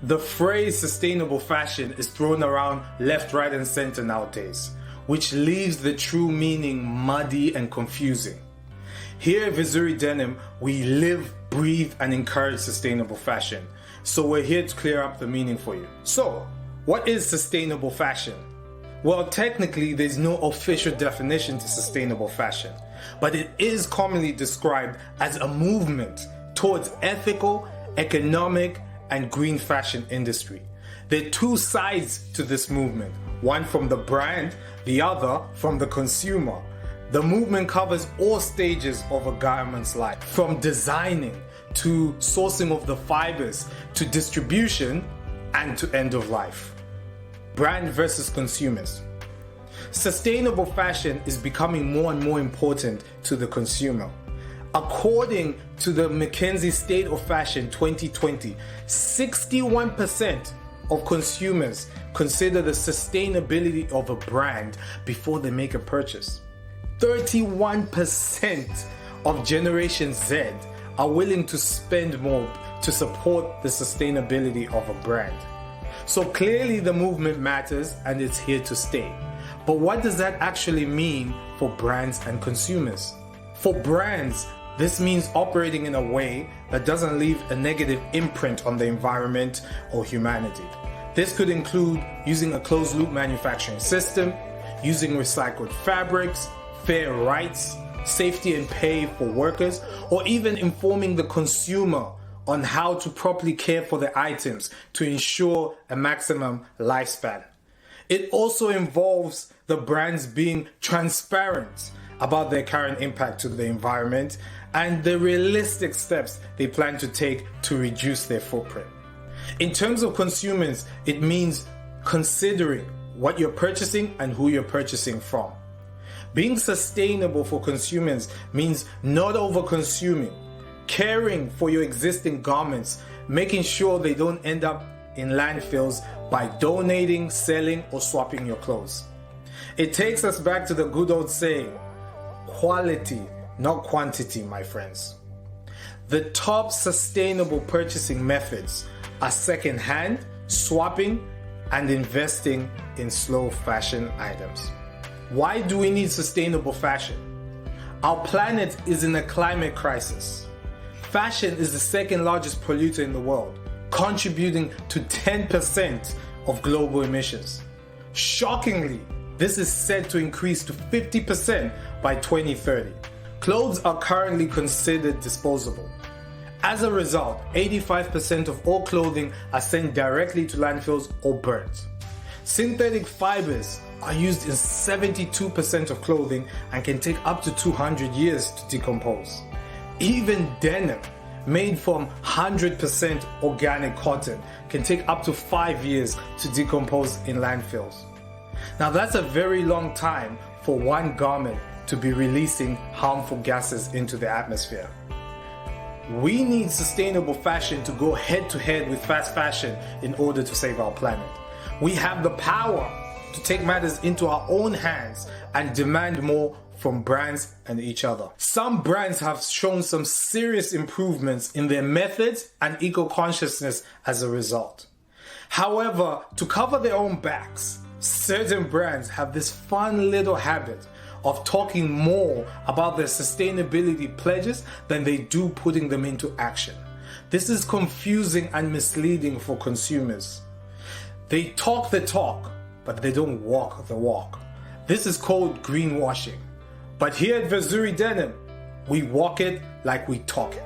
The phrase sustainable fashion is thrown around left, right, and center nowadays, which leaves the true meaning muddy and confusing. Here at Missouri Denim, we live, breathe, and encourage sustainable fashion. So we're here to clear up the meaning for you. So, what is sustainable fashion? Well, technically, there's no official definition to sustainable fashion, but it is commonly described as a movement towards ethical, economic, and green fashion industry. There are two sides to this movement, one from the brand, the other from the consumer. The movement covers all stages of a garment's life, from designing to sourcing of the fibers to distribution and to end of life. Brand versus consumers. Sustainable fashion is becoming more and more important to the consumer. According to the McKinsey State of Fashion 2020, 61% of consumers consider the sustainability of a brand before they make a purchase. 31% of Generation Z are willing to spend more to support the sustainability of a brand. So clearly the movement matters and it's here to stay. But what does that actually mean for brands and consumers? For brands, this means operating in a way that doesn't leave a negative imprint on the environment or humanity. This could include using a closed-loop manufacturing system, using recycled fabrics, fair rights, safety and pay for workers, or even informing the consumer on how to properly care for the items to ensure a maximum lifespan. It also involves the brands being transparent about their current impact to the environment and the realistic steps they plan to take to reduce their footprint. In terms of consumers, it means considering what you're purchasing and who you're purchasing from. Being sustainable for consumers means not over-consuming, caring for your existing garments, making sure they don't end up in landfills by donating, selling, or swapping your clothes. It takes us back to the good old saying, quality, not quantity, my friends. The top sustainable purchasing methods are second-hand, swapping, and investing in slow fashion items. Why do we need sustainable fashion? Our planet is in a climate crisis. Fashion is the second largest polluter in the world, contributing to 10% of global emissions. Shockingly, this is set to increase to 50% by 2030. Clothes are currently considered disposable. As a result, 85% of all clothing are sent directly to landfills or burnt. Synthetic fibers are used in 72% of clothing and can take up to 200 years to decompose. Even denim, made from 100% organic cotton, can take up to 5 years to decompose in landfills. Now that's a very long time for one garment to be releasing harmful gases into the atmosphere. We need sustainable fashion to go head to head with fast fashion in order to save our planet. We have the power to take matters into our own hands and demand more from brands and each other. Some brands have shown some serious improvements in their methods and eco-consciousness as a result. However, to cover their own backs, certain brands have this fun little habit of talking more about their sustainability pledges than they do putting them into action. This is confusing and misleading for consumers. They talk the talk, but they don't walk the walk. This is called greenwashing. But here at Missouri Denim, we walk it like we talk it.